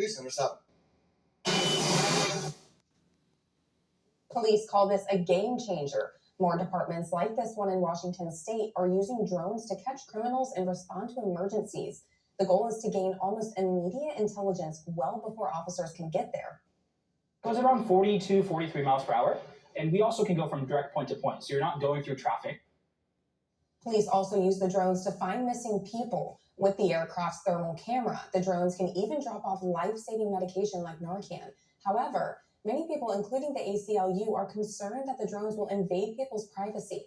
News Center 7. Police call this a game changer. More departments like this one in Washington state are using drones to catch criminals and respond to emergencies. The goal is to gain almost immediate intelligence well before officers can get there. It goes around 42, 43 miles per hour. And we also can go from direct point to point, so you're not going through traffic. Police also use the drones to find missing people. With the aircraft's thermal camera, the drones can even drop off life-saving medication like Narcan. However, many people, including the ACLU, are concerned that the drones will invade people's privacy.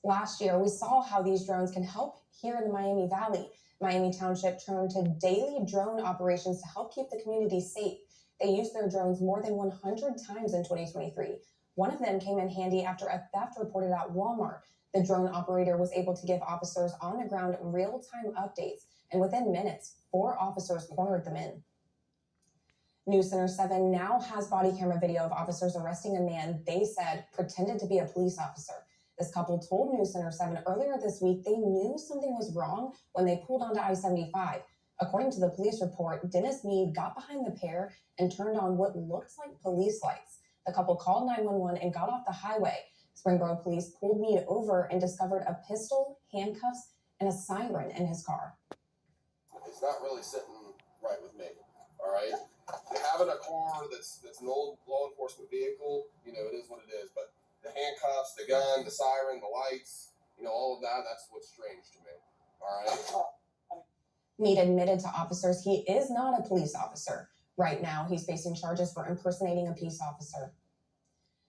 Last year, we saw how these drones can help here in the Miami Valley. Miami Township turned to daily drone operations to help keep the community safe. They used their drones more than 100 times in 2023. One of them came in handy after a theft reported at Walmart. The drone operator was able to give officers on the ground real-time updates, and within minutes, 4 officers cornered them in. News Center 7 now has body camera video of officers arresting a man they said pretended to be a police officer. This couple told News Center 7 earlier this week they knew something was wrong when they pulled onto I-75. According to the police report, Dennis Meade got behind the pair and turned on what looked like police lights. The couple called 911 and got off the highway. Springboro police pulled Meade over and discovered a pistol, handcuffs, and a siren in his car. It's not really sitting right with me, all right? Having a car that's an old law enforcement vehicle, you know, it is what it is. But the handcuffs, the gun, the siren, the lights, you know, all of that, that's what's strange to me, all right? Meade admitted to officers he is not a police officer. Right now, he's facing charges for impersonating a peace officer.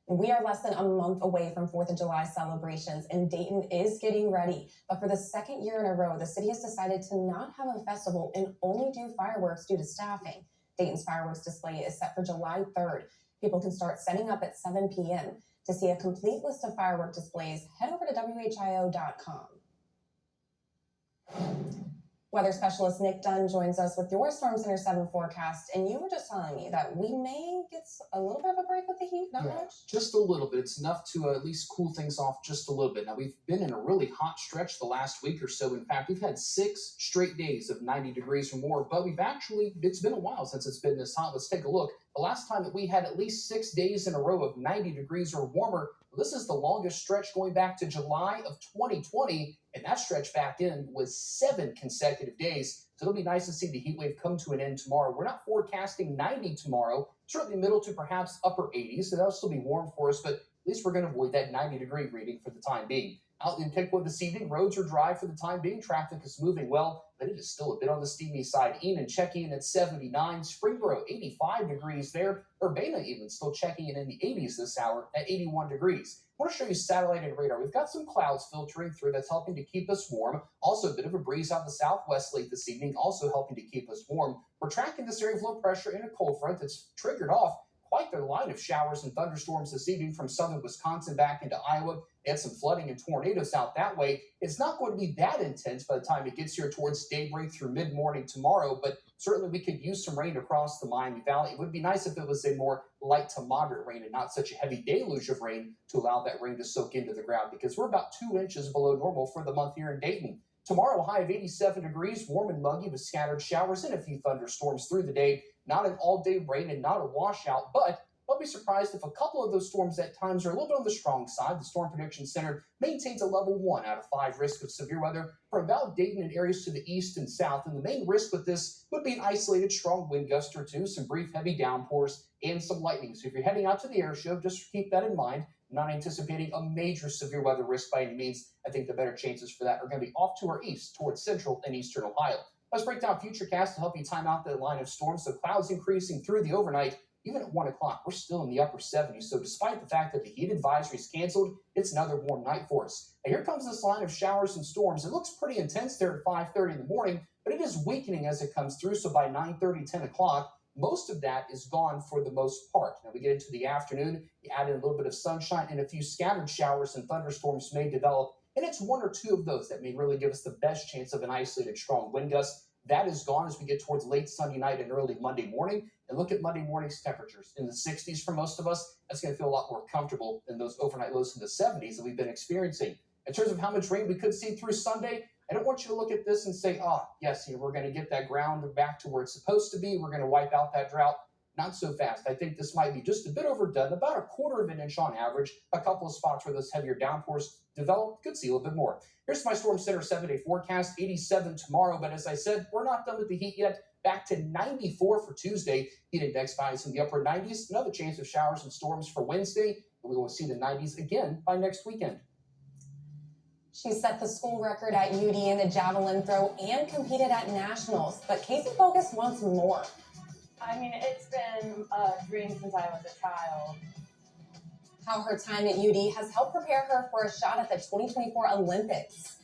We are less than a month away from 4th of July celebrations, and Dayton is getting ready. But for the second year in a row, the city has decided to not have a festival and only do fireworks due to staffing. Dayton's fireworks display is set for July 3rd. People can start setting up at 7 p.m. To see a complete list of firework displays, head over to whio.com. Weather specialist Nick Dunn joins us with your Storm Center 7 forecast, and you were just telling me that we may get a little bit of a break with the heat, not much? Just a little bit. It's enough to at least cool things off just a little bit. Now, we've been in a really hot stretch the last week or so. In fact, we've had 6 straight days of 90 degrees or more, but it's been a while since it's been this hot. Let's take a look. The last time that we had at least 6 days in a row of 90 degrees or warmer, this is the longest stretch going back to July of 2020, and that stretch back in was 7 consecutive days. So it'll be nice to see the heat wave come to an end tomorrow. We're not forecasting 90 tomorrow, certainly middle to perhaps upper 80s, so that'll still be warm for us, but at least we're going to avoid that 90-degree reading for the time being. Out in Pickwood this evening, roads are dry for the time being. Traffic is moving well, but it is still a bit on the steamy side. Enon checking in at 79. Springboro, 85 degrees there. Urbana even still checking in the 80s this hour at 81 degrees. I want to show you satellite and radar. We've got some clouds filtering through that's helping to keep us warm. Also, a bit of a breeze out the southwest late this evening, also helping to keep us warm. We're tracking this area of low pressure in a cold front that's triggered off quite the line of showers and thunderstorms this evening from southern Wisconsin back into Iowa. They had some flooding and tornadoes out that way. It's not going to be that intense by the time it gets here towards daybreak through mid-morning tomorrow, but certainly we could use some rain across the Miami Valley. It would be nice if it was a more light to moderate rain and not such a heavy deluge of rain to allow that rain to soak into the ground, because we're about 2 inches below normal for the month here in Dayton. Tomorrow, high of 87 degrees, warm and muggy with scattered showers and a few thunderstorms through the day. Not an all-day rain and not a washout, but don't be surprised if a couple of those storms at times are a little bit on the strong side. The Storm Prediction Center maintains a level 1 out of 5 risk of severe weather for about Dayton and areas to the east and south. And the main risk with this would be an isolated strong wind gust or 2, some brief heavy downpours, and some lightning. So if you're heading out to the air show, just keep that in mind. I'm not anticipating a major severe weather risk by any means. I think the better chances for that are going to be off to our east towards central and eastern Ohio. Let's break down Futurecast to help you time out that line of storms. So clouds increasing through the overnight. Even at 1 o'clock, we're still in the upper 70s. So despite the fact that the heat advisory is canceled, it's another warm night for us. And here comes this line of showers and storms. It looks pretty intense there at 5:30 in the morning, but it is weakening as it comes through. So by 9:30, 10 o'clock, most of that is gone for the most part. Now we get into the afternoon, you add in a little bit of sunshine, and a few scattered showers and thunderstorms may develop. And it's 1 or 2 of those that may really give us the best chance of an isolated strong wind gust. That is gone as we get towards late Sunday night and early Monday morning. And look at Monday morning's temperatures in the 60s for most of us. That's going to feel a lot more comfortable than those overnight lows in the 70s that we've been experiencing. In terms of how much rain we could see through Sunday, I don't want you to look at this and say, oh, yes, we're going to get that ground back to where it's supposed to be. We're going to wipe out that drought. Not so fast. I think this might be just a bit overdone, about a quarter of an inch on average. A couple of spots where those heavier downpours develop, could see a little bit more. Here's my Storm Center 7-day forecast, 87 tomorrow. But as I said, we're not done with the heat yet. Back to 94 for Tuesday. Heat index values in the upper 90s. Another chance of showers and storms for Wednesday. And we will see the 90s again by next weekend. She set the school record at UD in the javelin throw and competed at nationals. But Casey Focus wants more. I mean, it's been a dream since I was a child. How her time at UD has helped prepare her for a shot at the 2024 Olympics.